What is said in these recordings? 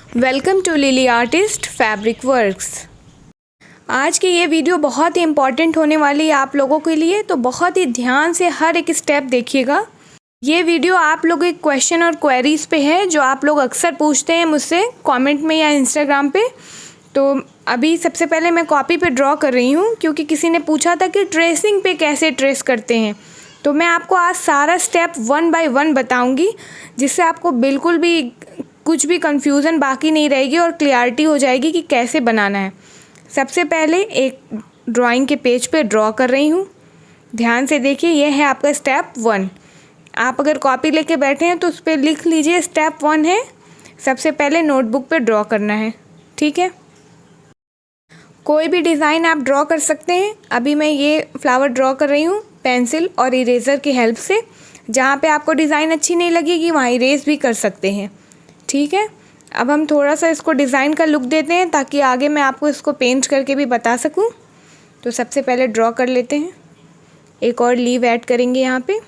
Welcome to Lily artist fabric works. आज की ये वीडियो बहुत ही इम्पॉर्टेंट होने वाली है आप लोगों के लिए, तो बहुत ही ध्यान से हर एक स्टेप देखिएगा। ये वीडियो आप लोगों के क्वेश्चन और क्वेरीज़ पे है जो आप लोग अक्सर पूछते हैं मुझसे कमेंट में या इंस्टाग्राम पे। तो अभी सबसे पहले मैं कॉपी पे ड्रॉ कर रही हूँ क्योंकि किसी ने पूछा था कि ट्रेसिंग पे कैसे ट्रेस करते हैं। तो मैं आपको आज सारा स्टेप 1 बाय 1 बताऊँगी, जिससे आपको बिल्कुल भी कुछ भी कंफ्यूजन बाकी नहीं रहेगी और क्लियरिटी हो जाएगी कि कैसे बनाना है। सबसे पहले एक ड्राइंग के पेज पे ड्रॉ कर रही हूँ। ध्यान से देखिए, यह है आपका स्टेप 1। आप अगर कॉपी लेके बैठे हैं तो उस पर लिख लीजिए स्टेप 1 है। सबसे पहले नोटबुक पे ड्रॉ करना है, ठीक है। कोई भी डिज़ाइन आप ड्रॉ कर सकते हैं। अभी मैं ये फ्लावर ड्रॉ कर रही हूँ पेंसिल और इरेज़र की हेल्प से। जहाँ पे आपको डिज़ाइन अच्छी नहीं लगेगी वहाँ इरेज भी कर सकते हैं, ठीक है। अब हम थोड़ा सा इसको डिज़ाइन का लुक देते हैं ताकि आगे मैं आपको इसको पेंट करके भी बता सकूं। तो सबसे पहले ड्रॉ कर लेते हैं, एक और लीव ऐड करेंगे यहाँ पे।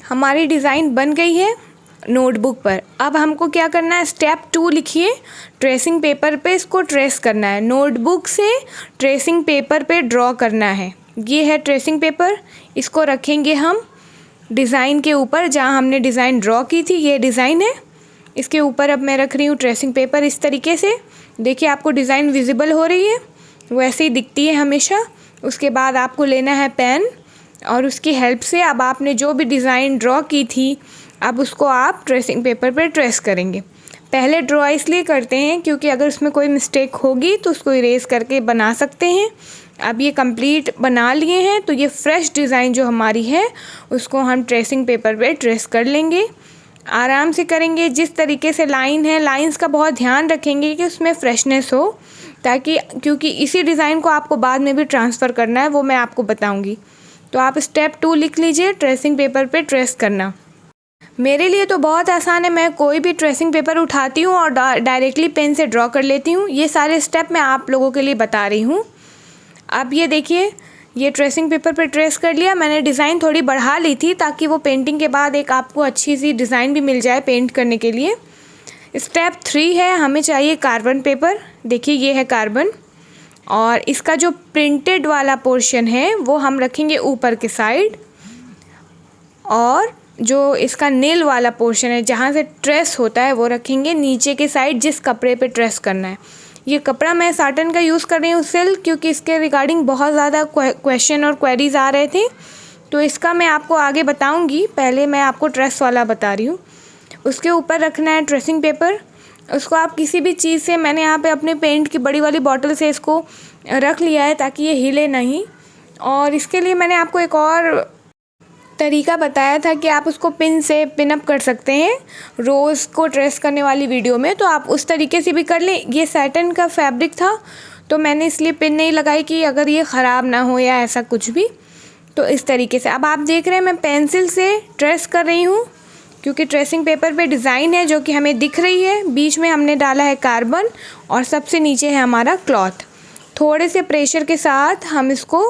हमारी डिज़ाइन बन गई है नोटबुक पर। अब हमको क्या करना है, स्टेप 2 लिखिए। ट्रेसिंग पेपर पे इसको ट्रेस करना है, नोटबुक से ट्रेसिंग पेपर पे ड्रॉ करना है। ये है ट्रेसिंग पेपर, इसको रखेंगे हम डिज़ाइन के ऊपर जहाँ हमने डिज़ाइन ड्रॉ की थी। ये डिज़ाइन है, इसके ऊपर अब मैं रख रही हूँ ट्रेसिंग पेपर इस तरीके से। देखिए आपको डिज़ाइन विजिबल हो रही है, वैसे ही दिखती है हमेशा। उसके बाद आपको लेना है पेन और उसकी हेल्प से अब आपने जो भी डिज़ाइन ड्रॉ की थी अब उसको आप ट्रेसिंग पेपर पर ट्रेस करेंगे। पहले ड्रॉ इसलिए करते हैं क्योंकि अगर उसमें कोई मिस्टेक होगी तो उसको इरेज करके बना सकते हैं। अब ये कंप्लीट बना लिए हैं तो ये फ्रेश डिज़ाइन जो हमारी है उसको हम ट्रेसिंग पेपर पे ट्रेस कर लेंगे। आराम से करेंगे, जिस तरीके से लाइन है लाइंस का बहुत ध्यान रखेंगे कि उसमें फ्रेशनेस हो, ताकि क्योंकि इसी डिज़ाइन को आपको बाद में भी ट्रांसफ़र करना है, वो मैं आपको बताऊँगी। तो आप स्टेप 2 लिख लीजिए, ट्रेसिंग पेपर पे ट्रेस करना। मेरे लिए तो बहुत आसान है, मैं कोई भी ट्रेसिंग पेपर उठाती हूँ और डायरेक्टली पेन से ड्रॉ कर लेती हूँ। ये सारे स्टेप मैं आप लोगों के लिए बता रही हूँ। अब ये देखिए, ये ट्रेसिंग पेपर पे ट्रेस कर लिया। मैंने डिज़ाइन थोड़ी बढ़ा ली थी ताकि वो पेंटिंग के बाद एक आपको अच्छी सी डिज़ाइन भी मिल जाए पेंट करने के लिए। स्टेप 3 है, हमें चाहिए कार्बन पेपर। देखिए ये है कार्बन, और इसका जो प्रिंटेड वाला पोर्शन है वो हम रखेंगे ऊपर के साइड, और जो इसका नेल वाला पोर्शन है जहाँ से ट्रेस होता है वो रखेंगे नीचे के साइड, जिस कपड़े पे ट्रेस करना है। ये कपड़ा मैं साटन का यूज़ कर रही हूँ, सिल्क, क्योंकि इसके रिगार्डिंग बहुत ज़्यादा क्वेश्चन और क्वेरीज आ रहे थे, तो इसका मैं आपको आगे बताऊँगी। पहले मैं आपको ट्रेस वाला बता रही हूँ। उसके ऊपर रखना है ट्रेसिंग पेपर। उसको आप किसी भी चीज़ से, मैंने यहाँ पे अपने पेंट की बड़ी वाली बॉटल से इसको रख लिया है ताकि ये हिले नहीं। और इसके लिए मैंने आपको एक और तरीका बताया था कि आप उसको पिन से पिन अप कर सकते हैं रोज़ को ट्रेस करने वाली वीडियो में, तो आप उस तरीके से भी कर लें। ये सैटिन का फैब्रिक था तो मैंने इसलिए पिन नहीं लगाई कि अगर ये ख़राब ना हो या ऐसा कुछ भी। तो इस तरीके से अब आप देख रहे हैं मैं पेंसिल से ट्रेस कर रही हूँ, क्योंकि ट्रेसिंग पेपर पे डिज़ाइन है जो कि हमें दिख रही है। बीच में हमने डाला है कार्बन और सबसे नीचे है हमारा क्लॉथ। थोड़े से प्रेशर के साथ हम इसको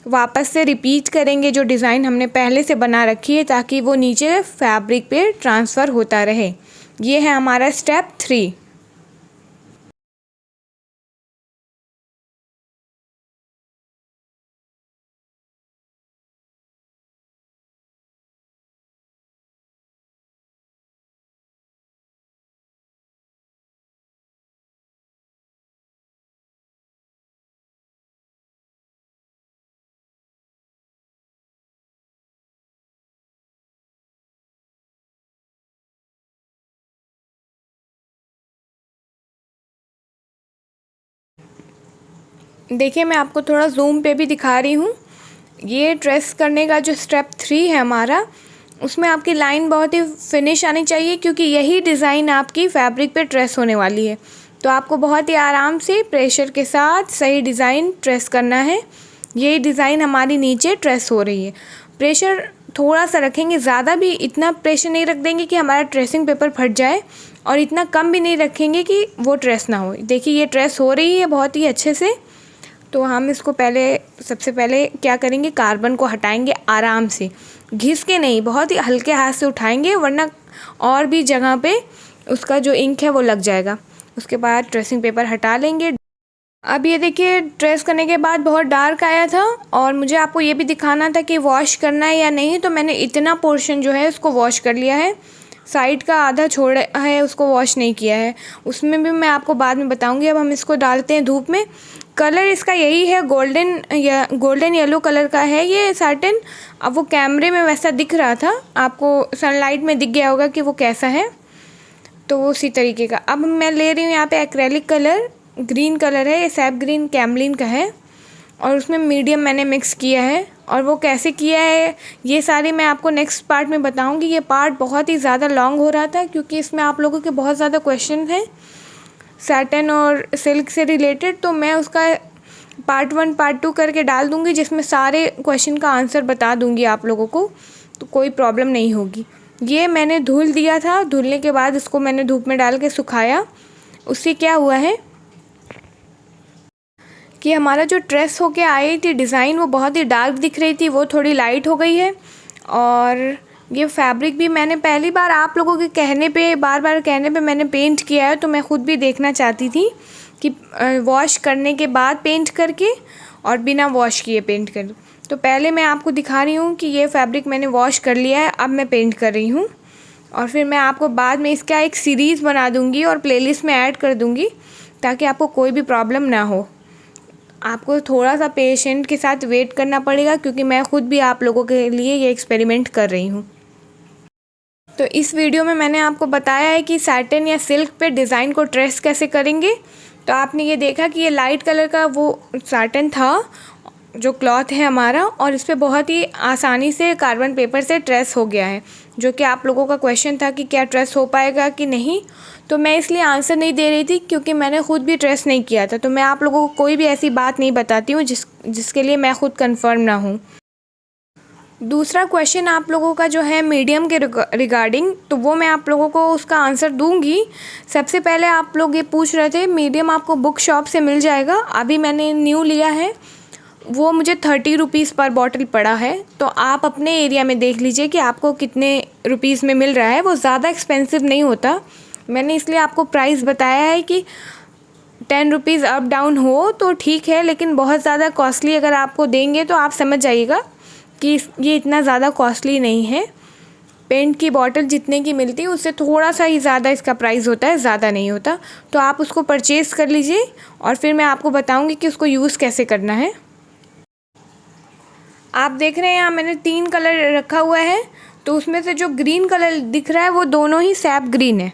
वापस से रिपीट करेंगे जो डिज़ाइन हमने पहले से बना रखी है, ताकि वो नीचे फैब्रिक पे ट्रांसफ़र होता रहे। ये है हमारा स्टेप 3। देखिए मैं आपको थोड़ा जूम पे भी दिखा रही हूँ। ये ट्रेस करने का जो स्टेप 3 है हमारा, उसमें आपकी लाइन बहुत ही फिनिश आनी चाहिए, क्योंकि यही डिज़ाइन आपकी फैब्रिक पे ट्रेस होने वाली है। तो आपको बहुत ही आराम से प्रेशर के साथ सही डिज़ाइन ट्रेस करना है। यही डिज़ाइन हमारी नीचे ट्रेस हो रही है। प्रेशर थोड़ा सा रखेंगे, ज़्यादा भी इतना प्रेशर नहीं रख देंगे कि हमारा ट्रेसिंग पेपर फट जाए, और इतना कम भी नहीं रखेंगे कि वो ट्रेस ना हो। देखिए ये ट्रेस हो रही है बहुत ही अच्छे से। तो हम इसको सबसे पहले क्या करेंगे, कार्बन को हटाएंगे आराम से, घिस के नहीं, बहुत ही हल्के हाथ से उठाएंगे, वरना और भी जगह पे उसका जो इंक है वो लग जाएगा। उसके बाद ट्रेसिंग पेपर हटा लेंगे। अब ये देखिए ट्रेस करने के बाद बहुत डार्क आया था, और मुझे आपको ये भी दिखाना था कि वॉश करना है या नहीं, तो मैंने इतना पोर्शन जो है उसको वॉश कर लिया है। साइड का आधा छोड़ा है, उसको वॉश नहीं किया है, उसमें भी मैं आपको बाद में बताऊंगी। अब हम इसको डालते हैं धूप में। कलर इसका यही है, गोल्डन येलो कलर का है ये साटन। अब वो कैमरे में वैसा दिख रहा था, आपको सनलाइट में दिख गया होगा कि वो कैसा है, तो उसी तरीके का। अब मैं ले रही हूँ यहाँ पे एक्रेलिक कलर, ग्रीन कलर है, ये सैप ग्रीन कैमलिन का है, और उसमें मीडियम मैंने मिक्स किया है। और वो कैसे किया है ये सारी मैं आपको नेक्स्ट पार्ट में बताऊंगी। ये पार्ट बहुत ही ज़्यादा लॉन्ग हो रहा था क्योंकि इसमें आप लोगों के बहुत ज़्यादा क्वेश्चन हैं सैटन और सिल्क से रिलेटेड, तो मैं उसका पार्ट 1 पार्ट 2 करके डाल दूँगी, जिसमें सारे क्वेश्चन का आंसर बता दूँगी आप लोगों को, तो कोई प्रॉब्लम नहीं होगी। ये मैंने धुल दिया था, धुलने के बाद इसको मैंने धूप में डाल के सुखाया। उससे क्या हुआ है कि हमारा जो ट्रेस होके आई थी डिज़ाइन, वो बहुत ही डार्क दिख रही थी, वो थोड़ी लाइट हो गई है। और ये फैब्रिक भी मैंने पहली बार आप लोगों के कहने पे, बार बार कहने पे मैंने पेंट किया है, तो मैं ख़ुद भी देखना चाहती थी कि वॉश करने के बाद पेंट करके और बिना वॉश किए पेंट कर। तो पहले मैं आपको दिखा रही हूँ कि ये फैब्रिक मैंने वॉश कर लिया है, अब मैं पेंट कर रही हूँ। और फिर मैं आपको बाद में इसका एक सीरीज़ बना दूँगी और प्लेलिस्ट में ऐड कर दूँगी, ताकि आपको कोई भी प्रॉब्लम ना हो। आपको थोड़ा सा पेशेंट के साथ वेट करना पड़ेगा, क्योंकि मैं ख़ुद भी आप लोगों के लिए ये एक्सपेरिमेंट कर रही हूँ। तो इस वीडियो में मैंने आपको बताया है कि सैटिन या सिल्क पे डिज़ाइन को ट्रेस कैसे करेंगे। तो आपने ये देखा कि ये लाइट कलर का वो सैटिन था जो क्लॉथ है हमारा, और इस पर बहुत ही आसानी से कार्बन पेपर से ट्रेस हो गया है, जो कि आप लोगों का क्वेश्चन था कि क्या ट्रेस हो पाएगा कि नहीं। तो मैं इसलिए आंसर नहीं दे रही थी क्योंकि मैंने ख़ुद भी ट्रेस नहीं किया था, तो मैं आप लोगों को कोई भी ऐसी बात नहीं बताती हूँ जिसके लिए मैं ख़ुद कंफर्म ना हूँ। दूसरा क्वेश्चन आप लोगों का जो है मीडियम के रिगार्डिंग, तो वो मैं आप लोगों को उसका आंसर दूंगी। सबसे पहले आप लोग ये पूछ रहे थे मीडियम आपको बुक शॉप से मिल जाएगा, अभी मैंने न्यू लिया है, वो मुझे 30 रुपीज़ पर बॉटल पड़ा है। तो आप अपने एरिया में देख लीजिए कि आपको कितने रुपीज़ में मिल रहा है, वो ज़्यादा एक्सपेंसिव नहीं होता। मैंने इसलिए आपको प्राइस बताया है कि 10 रुपीज़ अप डाउन हो तो ठीक है, लेकिन बहुत ज़्यादा कॉस्टली अगर आपको देंगे तो आप समझ जाइएगा कि ये इतना ज़्यादा कॉस्टली नहीं है। पेंट की बॉटल जितने की मिलती है उससे थोड़ा सा ही ज़्यादा इसका प्राइस होता है, ज़्यादा नहीं होता। तो आप उसको परचेज़ कर लीजिए, और फिर मैं आपको बताऊँगी कि उसको यूज़ कैसे करना है। आप देख रहे हैं यहाँ मैंने 3 कलर रखा हुआ है, तो उसमें से जो ग्रीन कलर दिख रहा है वो दोनों ही सैप ग्रीन है।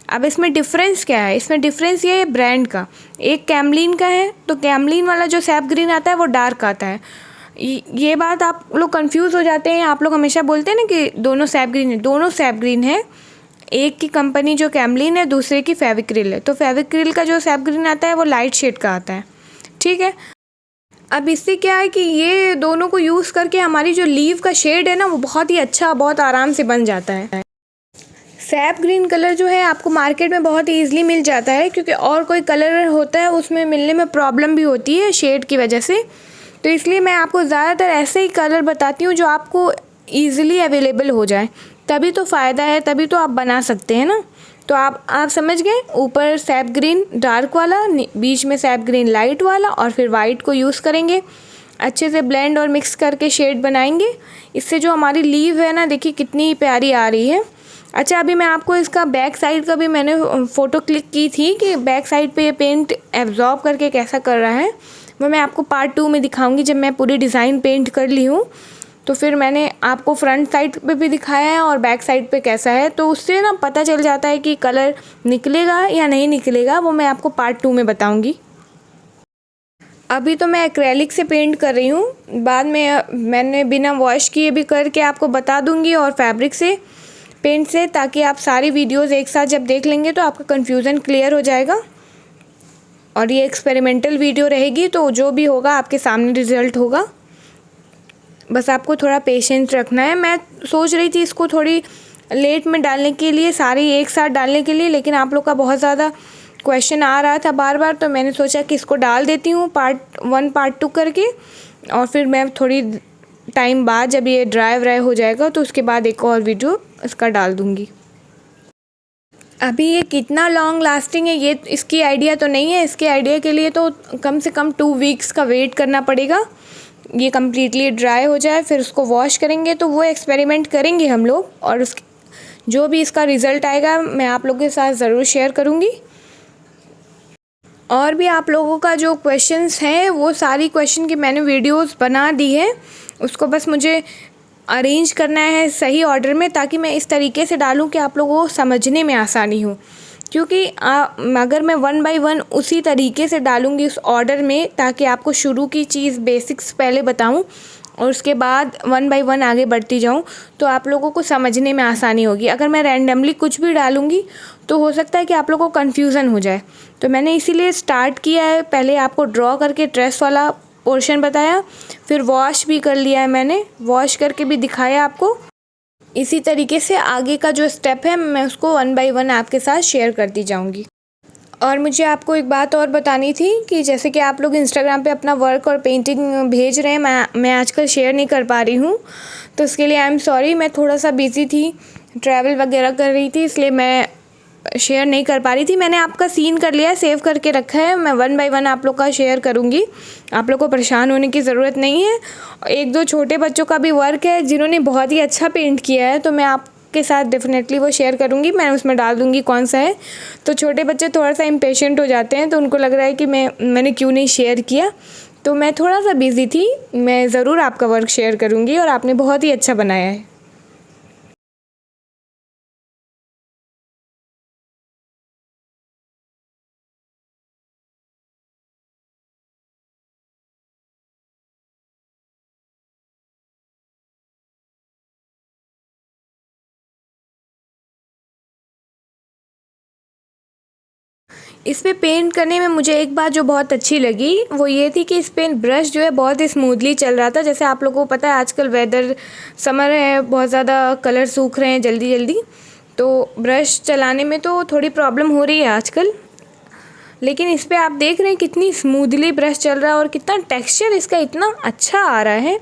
अब इसमें डिफरेंस क्या है, इसमें डिफरेंस ये है ब्रांड का। एक कैमलिन का है, तो कैमलिन वाला जो सैप ग्रीन आता है वो डार्क आता है। ये बात आप लोग कंफ्यूज हो जाते हैं, आप लोग हमेशा बोलते हैं ना कि दोनों सैप ग्रीन है, दोनों सैप ग्रीन है। एक की कंपनी जो कैमलिन है, दूसरे की फेविक्रिल है। तो फेविक्रिल का जो सैप ग्रीन आता है वो लाइट शेड का आता है, ठीक है। अब इससे क्या है कि ये दोनों को यूज़ करके हमारी जो लीव का शेड है ना, वो बहुत ही अच्छा, बहुत आराम से बन जाता है। सैप ग्रीन कलर जो है आपको मार्केट में बहुत ही ईजिली मिल जाता है, क्योंकि और कोई कलर होता है उसमें मिलने में प्रॉब्लम भी होती है शेड की वजह से। तो इसलिए मैं आपको ज़्यादातर ऐसे ही कलर बताती हूँ जो आपको ईज़िली अवेलेबल हो जाए, तभी तो फ़ायदा है, तभी तो आप बना सकते हैं ना। तो आप समझ गए, ऊपर सैप ग्रीन डार्क वाला, बीच में सैप ग्रीन लाइट वाला, और फिर वाइट को यूज़ करेंगे, अच्छे से ब्लेंड और मिक्स करके शेड बनाएंगे। इससे जो हमारी लीव है ना, देखिए कितनी प्यारी आ रही है। अच्छा, अभी मैं आपको इसका बैक साइड का भी मैंने फ़ोटो क्लिक की थी कि बैक साइड पे ये पेंट एब्जॉर्ब करके कैसा कर रहा है, वो मैं आपको पार्ट 2 में दिखाऊंगी जब मैं पूरी डिज़ाइन पेंट कर ली हूँ। तो फिर मैंने आपको फ्रंट साइड पे भी दिखाया है और बैक साइड पे कैसा है, तो उससे ना पता चल जाता है कि कलर निकलेगा या नहीं निकलेगा, वो मैं आपको पार्ट 2 में बताऊँगी। अभी तो मैं एक्रेलिक से पेंट कर रही हूँ, बाद में मैंने बिना वॉश किए भी करके आपको बता दूँगी, और फैब्रिक से पेंट से, ताकि आप सारी वीडियोस एक साथ जब देख लेंगे तो आपका कन्फ्यूज़न क्लियर हो जाएगा। और ये एक्सपेरिमेंटल वीडियो रहेगी, तो जो भी होगा आपके सामने रिज़ल्ट होगा। बस आपको थोड़ा पेशेंस रखना है। मैं सोच रही थी इसको थोड़ी लेट में डालने के लिए, सारी एक साथ डालने के लिए, लेकिन आप लोग का बहुत ज़्यादा क्वेश्चन आ रहा था बार बार, तो मैंने सोचा कि इसको डाल देती हूँ पार्ट 1 पार्ट 2 करके, और फिर मैं थोड़ी टाइम बाद जब ये ड्राई हो जाएगा तो उसके बाद एक और वीडियो इसका डाल दूँगी। अभी ये कितना लॉन्ग लास्टिंग है ये इसकी आइडिया तो नहीं है। इसके आइडिया के लिए तो कम से कम 2 वीक्स का वेट करना पड़ेगा, ये कम्प्लीटली ड्राई हो जाए, फिर उसको वॉश करेंगे। तो वो एक्सपेरिमेंट करेंगे हम लोग, और उसके जो भी इसका रिज़ल्ट आएगा मैं आप लोगों के साथ ज़रूर शेयर करूँगी। और भी आप लोगों का जो क्वेश्चंस हैं वो सारी क्वेश्चन की मैंने वीडियोस बना दी है, उसको बस मुझे अरेंज करना है सही ऑर्डर में, ताकि मैं इस तरीके से डालूं कि आप लोगों को समझने में आसानी हो। क्योंकि अगर मैं 1 बाय 1 उसी तरीके से डालूंगी उस ऑर्डर में, ताकि आपको शुरू की चीज़ बेसिक्स पहले बताऊं और उसके बाद 1 बाय 1 आगे बढ़ती जाऊं, तो आप लोगों को समझने में आसानी होगी। अगर मैं रैंडमली कुछ भी डालूंगी तो हो सकता है कि आप लोगों को कन्फ्यूज़न हो जाए। तो मैंने इसीलिए स्टार्ट किया है, पहले आपको ड्रॉ करके ट्रेस वाला पोर्शन बताया, फिर वॉश भी कर लिया है, मैंने वॉश करके भी दिखाया आपको। इसी तरीके से आगे का जो स्टेप है मैं उसको 1 बाय 1 आपके साथ शेयर करती जाऊंगी। और मुझे आपको एक बात और बतानी थी कि जैसे कि आप लोग इंस्टाग्राम पे अपना वर्क और पेंटिंग भेज रहे हैं, मैं आजकल शेयर नहीं कर पा रही हूँ, तो उसके लिए आई एम सॉरी। मैं थोड़ा सा बिज़ी थी, ट्रैवल वगैरह कर रही थी, इसलिए मैं शेयर नहीं कर पा रही थी। मैंने आपका सीन कर लिया है, सेव करके रखा है, मैं 1 बाय 1 आप लोग का शेयर करूँगी। आप लोग को परेशान होने की ज़रूरत नहीं है। 1-2 छोटे बच्चों का भी वर्क है जिन्होंने बहुत ही अच्छा पेंट किया है, तो मैं आपके साथ डेफिनेटली वो शेयर करूँगी। मैं उसमें डाल दूँगी कौन सा है। तो छोटे बच्चे थोड़ा सा इम्पेशेंट हो जाते हैं, तो उनको लग रहा है कि मैंने क्यों नहीं शेयर किया। तो मैं थोड़ा सा बिज़ी थी, मैं ज़रूर आपका वर्क शेयर करूँगी, और आपने बहुत ही अच्छा बनाया है। इस पे पेंट करने में मुझे एक बात जो बहुत अच्छी लगी वो ये थी कि इस पे ब्रश जो है बहुत ही स्मूथली चल रहा था। जैसे आप लोगों को पता है आजकल वेदर समर है, बहुत ज़्यादा कलर सूख रहे हैं जल्दी जल्दी, तो ब्रश चलाने में तो थोड़ी प्रॉब्लम हो रही है आजकल। लेकिन इस पे आप देख रहे हैं कितनी स्मूथली ब्रश चल रहा है, और कितना टेक्सचर इसका इतना अच्छा आ रहा है।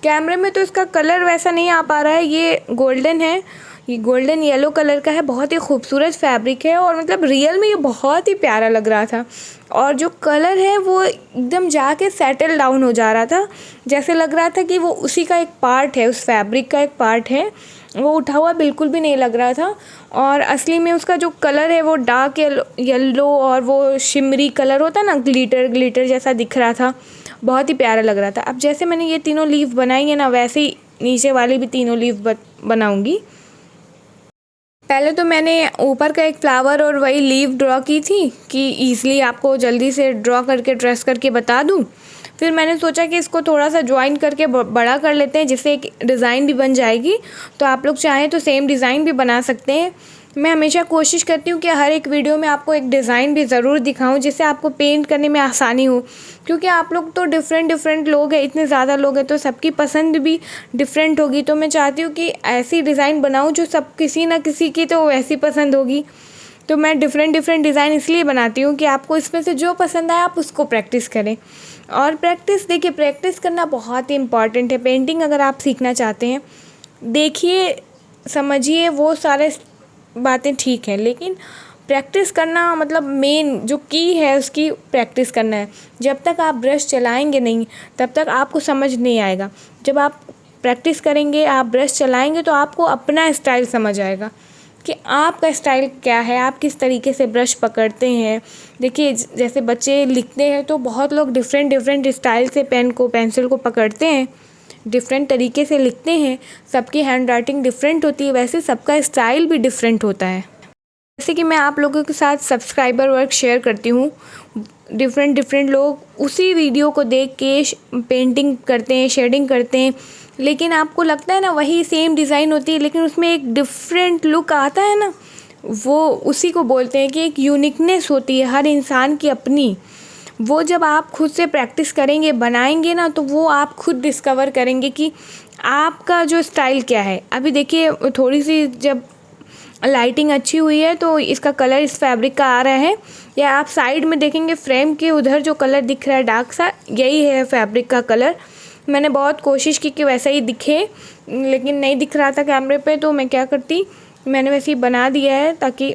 कैमरे में तो इसका कलर वैसा नहीं आ पा रहा है, ये गोल्डन है, ये गोल्डन येलो कलर का है, बहुत ही खूबसूरत फैब्रिक है, और मतलब रियल में ये बहुत ही प्यारा लग रहा था। और जो कलर है वो एकदम जाके सेटल डाउन हो जा रहा था, जैसे लग रहा था कि वो उसी का एक पार्ट है, उस फैब्रिक का एक पार्ट है, वो उठा हुआ बिल्कुल भी नहीं लग रहा था। और असली में उसका जो कलर है वो डार्क येलो और वो शिमरी कलर होता है ना, ग्लिटर जैसा दिख रहा था, बहुत ही प्यारा लग रहा था। अब जैसे मैंने ये तीनों लीफ बनाई है ना, वैसे ही नीचे वाली भी तीनों लीफ बनाऊंगी। पहले तो मैंने ऊपर का एक फ्लावर और वही लीफ ड्रॉ की थी कि ईज़िली आपको जल्दी से ड्रॉ करके ट्रेस करके बता दूं। फिर मैंने सोचा कि इसको थोड़ा सा ज्वाइन करके बड़ा कर लेते हैं, जिससे एक डिज़ाइन भी बन जाएगी। तो आप लोग चाहें तो सेम डिज़ाइन भी बना सकते हैं। मैं हमेशा कोशिश करती हूँ कि हर एक वीडियो में आपको एक डिज़ाइन भी ज़रूर दिखाऊं, जिससे आपको पेंट करने में आसानी हो। क्योंकि आप लोग तो डिफरेंट लोग हैं, इतने ज़्यादा लोग हैं, तो सबकी पसंद भी डिफरेंट होगी। तो मैं चाहती हूँ कि ऐसी डिज़ाइन बनाऊँ जो सब किसी ना किसी की तो वैसी पसंद होगी। तो मैं डिफरेंट डिज़ाइन इसलिए बनाती हूँ कि आपको इसमें से जो पसंद आए आप उसको प्रैक्टिस करें। और देखिए प्रैक्टिस करना बहुत ही इम्पॉर्टेंट है। पेंटिंग अगर आप सीखना चाहते हैं, देखिए समझिए वो सारे बातें ठीक है, लेकिन प्रैक्टिस करना मतलब मेन जो की है उसकी प्रैक्टिस करना है। जब तक आप ब्रश चलाएंगे नहीं तब तक आपको समझ नहीं आएगा। जब आप प्रैक्टिस करेंगे, आप ब्रश चलाएंगे, तो आपको अपना स्टाइल समझ आएगा कि आपका स्टाइल क्या है, आप किस तरीके से ब्रश पकड़ते हैं। देखिए जैसे बच्चे लिखते हैं तो बहुत लोग डिफरेंट स्टाइल से पेंसिल को पकड़ते हैं, डिफरेंट तरीके से लिखते हैं। सबकी हैंड राइटिंग डिफरेंट होती है, वैसे सबका स्टाइल भी डिफरेंट होता है। जैसे कि मैं आप लोगों के साथ सब्सक्राइबर वर्क शेयर करती हूँ, डिफरेंट लोग उसी वीडियो को देख के पेंटिंग करते हैं, शेडिंग करते हैं, लेकिन आपको लगता है ना वही सेम डिज़ाइन होती है, लेकिन उसमें एक डिफरेंट लुक आता है ना, वो उसी को बोलते हैं कि एक यूनिकनेस होती है हर इंसान की अपनी। वो जब आप खुद से प्रैक्टिस करेंगे, बनाएंगे ना, तो वो आप खुद डिस्कवर करेंगे कि आपका जो स्टाइल क्या है। अभी देखिए थोड़ी सी जब लाइटिंग अच्छी हुई है तो इसका कलर इस फैब्रिक का आ रहा है, या आप साइड में देखेंगे फ्रेम के उधर जो कलर दिख रहा है डार्क सा, यही है फैब्रिक का कलर। मैंने बहुत कोशिश की कि वैसा ही दिखे, लेकिन नहीं दिख रहा था कैमरे पे, तो मैं क्या करती, मैंने वैसे ही बना दिया है ताकि,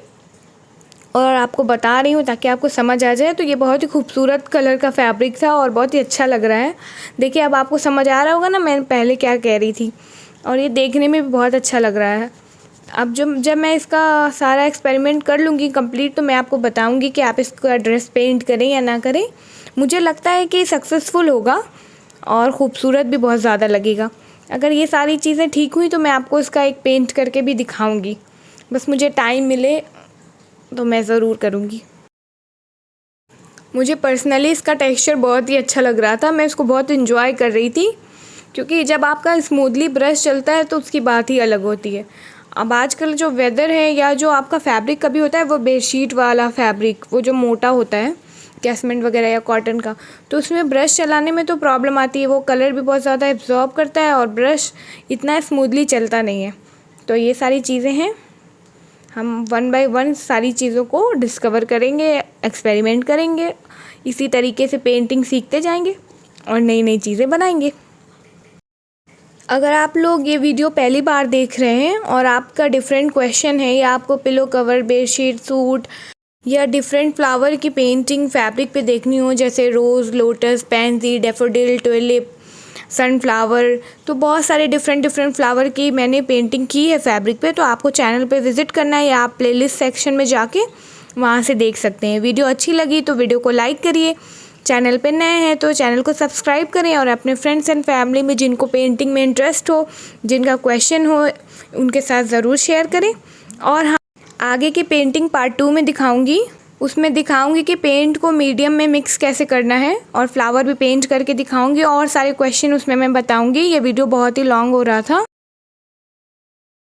और आपको बता रही हूँ ताकि आपको समझ आ जाए। तो ये बहुत ही खूबसूरत कलर का फैब्रिक था और बहुत ही अच्छा लग रहा है। देखिए अब आपको समझ आ रहा होगा ना मैं पहले क्या कह रही थी, और ये देखने में भी बहुत अच्छा लग रहा है। अब जब मैं इसका सारा एक्सपेरिमेंट कर लूँगी कंप्लीट, तो मैं आपको बताऊँगी कि आप इसका ड्रेस पेंट करें या ना करें। मुझे लगता है कि सक्सेसफुल होगा और ख़ूबसूरत भी बहुत ज़्यादा लगेगा। अगर ये सारी चीज़ें ठीक हुई तो मैं आपको इसका एक पेंट करके भी दिखाऊँगी। बस मुझे टाइम मिले तो मैं ज़रूर करूँगी। मुझे पर्सनली इसका टेक्सचर बहुत ही अच्छा लग रहा था, मैं इसको बहुत इन्जॉय कर रही थी, क्योंकि जब आपका स्मूथली ब्रश चलता है तो उसकी बात ही अलग होती है। अब आजकल जो वेदर है या जो आपका फैब्रिक कभी होता है वो बेडशीट वाला फैब्रिक, वो जो मोटा होता है कैसमेंट वगैरह या कॉटन का, तो उसमें ब्रश चलाने में तो प्रॉब्लम आती है, वो कलर भी बहुत ज़्यादा एब्जॉर्ब करता है और ब्रश इतना स्मूथली चलता नहीं है। तो ये सारी चीज़ें हैं, हम 1 बाय 1 सारी चीज़ों को डिस्कवर करेंगे, एक्सपेरिमेंट करेंगे, इसी तरीके से पेंटिंग सीखते जाएंगे और नई नई चीज़ें बनाएंगे। अगर आप लोग ये वीडियो पहली बार देख रहे हैं और आपका डिफरेंट क्वेश्चन है, या आपको पिलो कवर, बेडशीट, सूट या डिफरेंट फ्लावर की पेंटिंग फैब्रिक पे देखनी हो, जैसे rose, lotus, pansy, daffodil, tulip, sunflower, तो बहुत सारे डिफरेंट फ्लावर की मैंने पेंटिंग की है फैब्रिक पे, तो आपको चैनल पे विज़िट करना है या आप प्लेलिस्ट सेक्शन में जाके वहाँ से देख सकते हैं। वीडियो अच्छी लगी तो वीडियो को लाइक करिए, चैनल पे नए हैं तो चैनल को सब्सक्राइब करें, और अपने फ्रेंड्स एंड फैमिली में जिनको पेंटिंग में इंटरेस्ट हो, जिनका क्वेश्चन हो, उनके साथ ज़रूर शेयर करें। और हाँ, आगे की पेंटिंग पार्ट 2 में दिखाऊंगी, उसमें दिखाऊंगी कि पेंट को मीडियम में मिक्स कैसे करना है, और फ्लावर भी पेंट करके दिखाऊंगी, और सारे क्वेश्चन उसमें मैं बताऊंगी। ये वीडियो बहुत ही लॉन्ग हो रहा था।